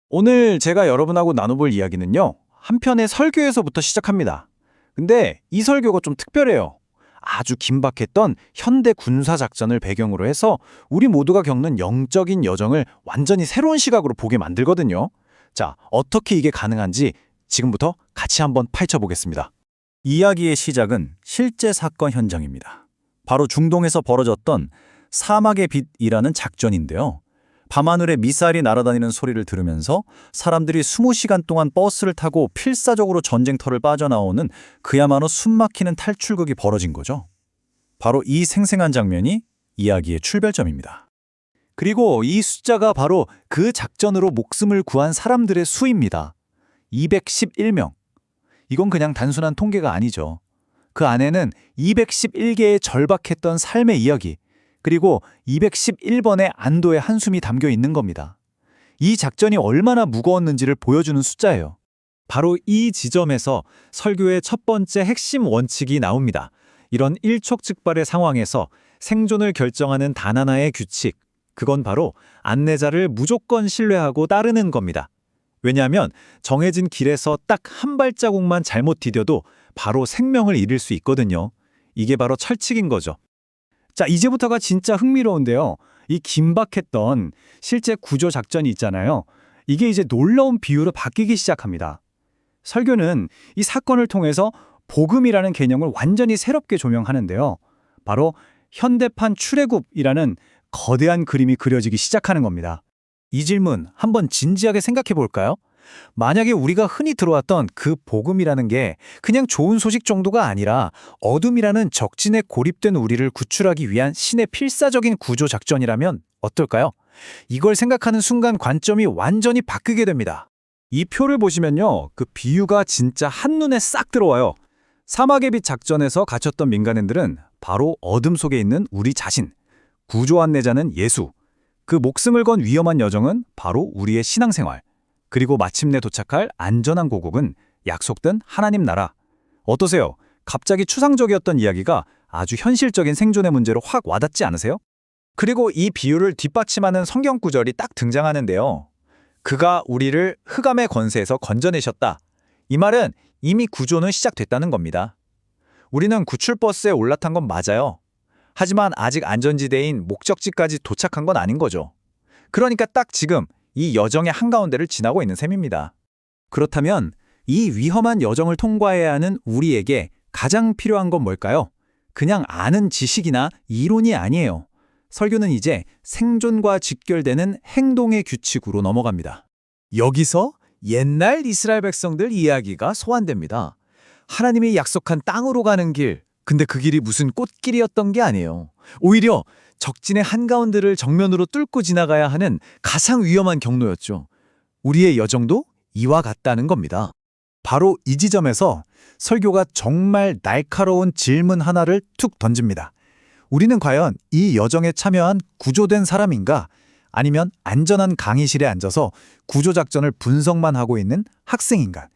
오늘 제가 여러분하고 나눠볼 이야기는요, 한 편의 설교에서부터 시작합니다. 근데 이 설교가 좀 특별해요. 아주 긴박했던 현대 군사작전을 배경으로 해서 우리 모두가 겪는 영적인 여정을 완전히 새로운 시각으로 보게 만들거든요. 자, 어떻게 이게 가능한지 지금부터 같이 한번 파헤쳐 보겠습니다. 이야기의 시작은 실제 사건 현장입니다. 바로 중동에서 벌어졌던 사막의 빛이라는 작전인데요. 밤하늘에 미사일이 날아다니는 소리를 들으면서 사람들이 20시간 동안 버스를 타고 필사적으로 전쟁터를 빠져나오는 그야말로 숨막히는 탈출극이 벌어진 거죠. 바로 이 생생한 장면이 이야기의 출발점입니다. 그리고 이 숫자가 바로 그 작전으로 목숨을 구한 사람들의 수입니다. 211명. 이건 그냥 단순한 통계가 아니죠. 그 안에는 211개의 절박했던 삶의 이야기, 그리고 211번의 안도의 한숨이 담겨 있는 겁니다. 이 작전이 얼마나 무거웠는지를 보여주는 숫자예요. 바로 이 지점에서 설교의 첫 번째 핵심 원칙이 나옵니다. 이런 일촉즉발의 상황에서 생존을 결정하는 단 하나의 규칙, 그건 바로 안내자를 무조건 신뢰하고 따르는 겁니다. 왜냐하면 정해진 길에서 딱 한 발자국만 잘못 디뎌도 바로 생명을 잃을 수 있거든요. 이게 바로 철칙인 거죠. 자, 이제부터가 진짜 흥미로운데요. 이 긴박했던 실제 구조 작전이 있잖아요. 이게 이제 놀라운 비유로 바뀌기 시작합니다. 설교는 이 사건을 통해서 복음이라는 개념을 완전히 새롭게 조명하는데요. 바로 현대판 출애굽이라는 거대한 그림이 그려지기 시작하는 겁니다. 이 질문 한번 진지하게 생각해 볼까요? 만약에 우리가 흔히 들어왔던 그 복음이라는 게 그냥 좋은 소식 정도가 아니라 어둠이라는 적진에 고립된 우리를 구출하기 위한 신의 필사적인 구조 작전이라면 어떨까요? 이걸 생각하는 순간 관점이 완전히 바뀌게 됩니다. 이 표를 보시면요, 그 비유가 진짜 한눈에 싹 들어와요. 사막의 빛 작전에서 갇혔던 민간인들은 바로 어둠 속에 있는 우리 자신, 구조 안내자는 예수, 그 목숨을 건 위험한 여정은 바로 우리의 신앙생활, 그리고 마침내 도착할 안전한 고국은 약속된 하나님 나라. 어떠세요? 갑자기 추상적이었던 이야기가 아주 현실적인 생존의 문제로 확 와닿지 않으세요? 그리고 이 비유를 뒷받침하는 성경 구절이 딱 등장하는데요. 그가 우리를 흑암의 권세에서 건져내셨다. 이 말은 이미 구조는 시작됐다는 겁니다. 우리는 구출버스에 올라탄 건 맞아요. 하지만 아직 안전지대인 목적지까지 도착한 건 아닌 거죠. 그러니까 딱 지금 이 여정의 한가운데를 지나고 있는 셈입니다. 그렇다면 이 위험한 여정을 통과해야 하는 우리에게 가장 필요한 건 뭘까요? 그냥 아는 지식이나 이론이 아니에요. 설교는 이제 생존과 직결되는 행동의 규칙으로 넘어갑니다. 여기서 옛날 이스라엘 백성들 이야기가 소환됩니다. 하나님이 약속한 땅으로 가는 길, 근데 그 길이 무슨 꽃길이었던 게 아니에요. 오히려 적진의 한가운데를 정면으로 뚫고 지나가야 하는 가장 위험한 경로였죠. 우리의 여정도 이와 같다는 겁니다. 바로 이 지점에서 설교가 정말 날카로운 질문 하나를 툭 던집니다. 우리는 과연 이 여정에 참여한 구조된 사람인가? 아니면 안전한 강의실에 앉아서 구조작전을 분석만 하고 있는 학생인가?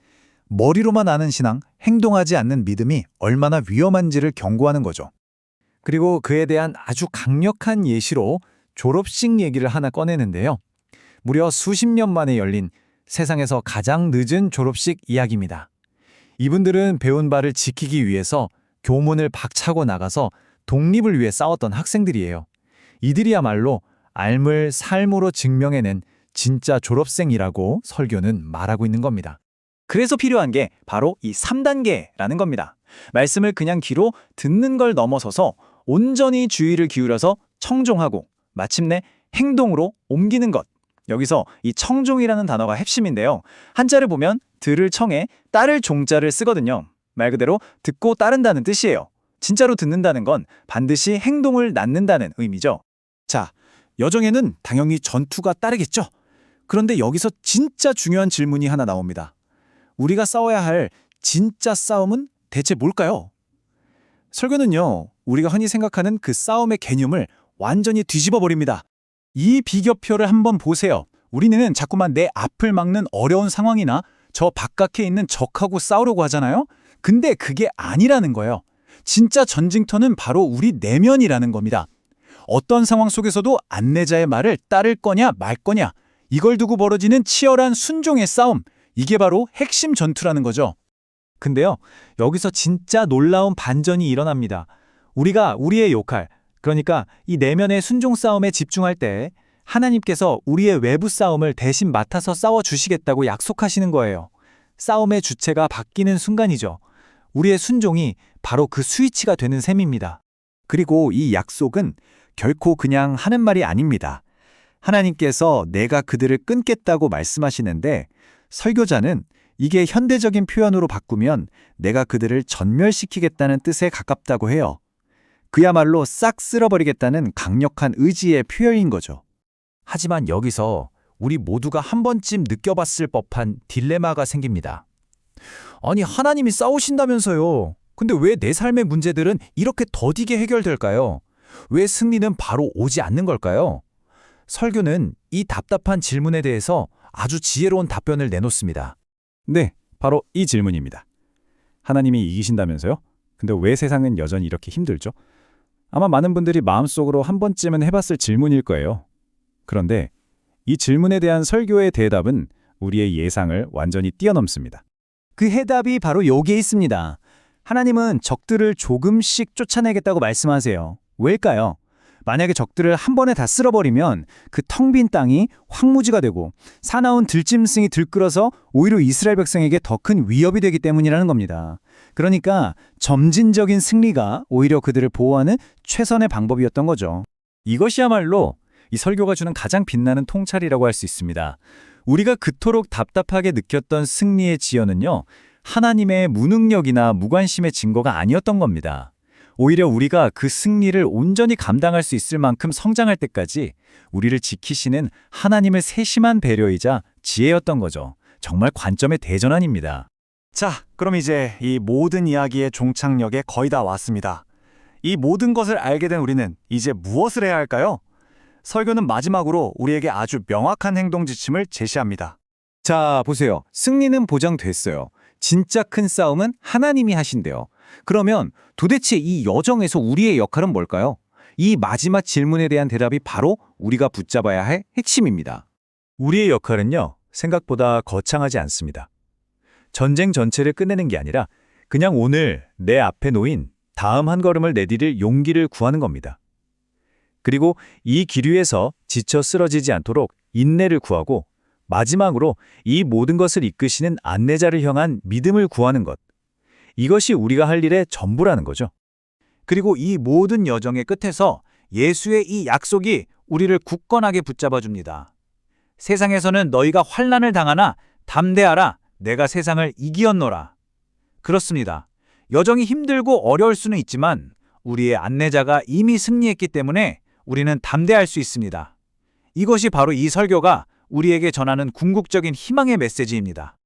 머리로만 아는 신앙, 행동하지 않는 믿음이 얼마나 위험한지를 경고하는 거죠. 그리고 그에 대한 아주 강력한 예시로 졸업식 얘기를 하나 꺼내는데요. 무려 수십 년 만에 열린 세상에서 가장 늦은 졸업식 이야기입니다. 이분들은 배운 바를 지키기 위해서 교문을 박차고 나가서 독립을 위해 싸웠던 학생들이에요. 이들이야말로 삶을 삶으로 증명해낸 진짜 졸업생이라고 설교는 말하고 있는 겁니다. 그래서 필요한 게 바로 이 3단계라는 겁니다. 말씀을 그냥 귀로 듣는 걸 넘어서서 온전히 주의를 기울여서 청종하고 마침내 행동으로 옮기는 것. 여기서 이 청종이라는 단어가 핵심인데요. 한자를 보면 들을 청에 따를 종자를 쓰거든요. 말 그대로 듣고 따른다는 뜻이에요. 진짜로 듣는다는 건 반드시 행동을 낳는다는 의미죠. 자, 여정에는 당연히 전투가 따르겠죠. 그런데 여기서 진짜 중요한 질문이 하나 나옵니다. 우리가 싸워야 할 진짜 싸움은 대체 뭘까요? 설교는요, 우리가 흔히 생각하는 그 싸움의 개념을 완전히 뒤집어 버립니다. 이 비교표를 한번 보세요. 우리는 자꾸만 내 앞을 막는 어려운 상황이나 저 바깥에 있는 적하고 싸우려고 하잖아요. 근데 그게 아니라는 거예요. 진짜 전쟁터는 바로 우리 내면이라는 겁니다. 어떤 상황 속에서도 안내자의 말을 따를 거냐 말 거냐, 이걸 두고 벌어지는 치열한 순종의 싸움, 이게 바로 핵심 전투라는 거죠. 근데요, 여기서 진짜 놀라운 반전이 일어납니다. 우리가 우리의 역할, 그러니까 이 내면의 순종 싸움에 집중할 때 하나님께서 우리의 외부 싸움을 대신 맡아서 싸워주시겠다고 약속하시는 거예요. 싸움의 주체가 바뀌는 순간이죠. 우리의 순종이 바로 그 스위치가 되는 셈입니다. 그리고 이 약속은 결코 그냥 하는 말이 아닙니다. 하나님께서 내가 그들을 끊겠다고 말씀하시는데 설교자는 이게 현대적인 표현으로 바꾸면 내가 그들을 전멸시키겠다는 뜻에 가깝다고 해요. 그야말로 싹 쓸어버리겠다는 강력한 의지의 표현인 거죠. 하지만 여기서 우리 모두가 한 번쯤 느껴봤을 법한 딜레마가 생깁니다. 아니, 하나님이 싸우신다면서요. 근데 왜 내 삶의 문제들은 이렇게 더디게 해결될까요? 왜 승리는 바로 오지 않는 걸까요? 설교는 이 답답한 질문에 대해서 아주 지혜로운 답변을 내놓습니다. 네, 바로 이 질문입니다. 하나님이 이기신다면서요? 근데 왜 세상은 여전히 이렇게 힘들죠? 아마 많은 분들이 마음속으로 한 번쯤은 해봤을 질문일 거예요. 그런데 이 질문에 대한 설교의 대답은 우리의 예상을 완전히 뛰어넘습니다. 그 해답이 바로 여기에 있습니다. 하나님은 적들을 조금씩 쫓아내겠다고 말씀하세요. 왜일까요? 만약에 적들을 한 번에 다 쓸어버리면 그 텅 빈 땅이 황무지가 되고 사나운 들짐승이 들끓어서 오히려 이스라엘 백성에게 더 큰 위협이 되기 때문이라는 겁니다. 그러니까 점진적인 승리가 오히려 그들을 보호하는 최선의 방법이었던 거죠. 이것이야말로 이 설교가 주는 가장 빛나는 통찰이라고 할 수 있습니다. 우리가 그토록 답답하게 느꼈던 승리의 지연은요, 하나님의 무능력이나 무관심의 증거가 아니었던 겁니다. 오히려 우리가 그 승리를 온전히 감당할 수 있을 만큼 성장할 때까지 우리를 지키시는 하나님의 세심한 배려이자 지혜였던 거죠. 정말 관점의 대전환입니다. 자, 그럼 이제 이 모든 이야기의 종착역에 거의 다 왔습니다. 이 모든 것을 알게 된 우리는 이제 무엇을 해야 할까요? 설교는 마지막으로 우리에게 아주 명확한 행동 지침을 제시합니다. 자, 보세요. 승리는 보장됐어요. 진짜 큰 싸움은 하나님이 하신대요. 그러면 도대체 이 여정에서 우리의 역할은 뭘까요? 이 마지막 질문에 대한 대답이 바로 우리가 붙잡아야 할 핵심입니다. 우리의 역할은요, 생각보다 거창하지 않습니다. 전쟁 전체를 끝내는 게 아니라 그냥 오늘 내 앞에 놓인 다음 한 걸음을 내디딜 용기를 구하는 겁니다. 그리고 이 길 위에서 지쳐 쓰러지지 않도록 인내를 구하고 마지막으로 이 모든 것을 이끄시는 안내자를 향한 믿음을 구하는 것. 이것이 우리가 할 일의 전부라는 거죠. 그리고 이 모든 여정의 끝에서 예수의 이 약속이 우리를 굳건하게 붙잡아 줍니다. 세상에서는 너희가 환난을 당하나 담대하라, 내가 세상을 이기었노라. 그렇습니다. 여정이 힘들고 어려울 수는 있지만 우리의 안내자가 이미 승리했기 때문에 우리는 담대할 수 있습니다. 이것이 바로 이 설교가 우리에게 전하는 궁극적인 희망의 메시지입니다.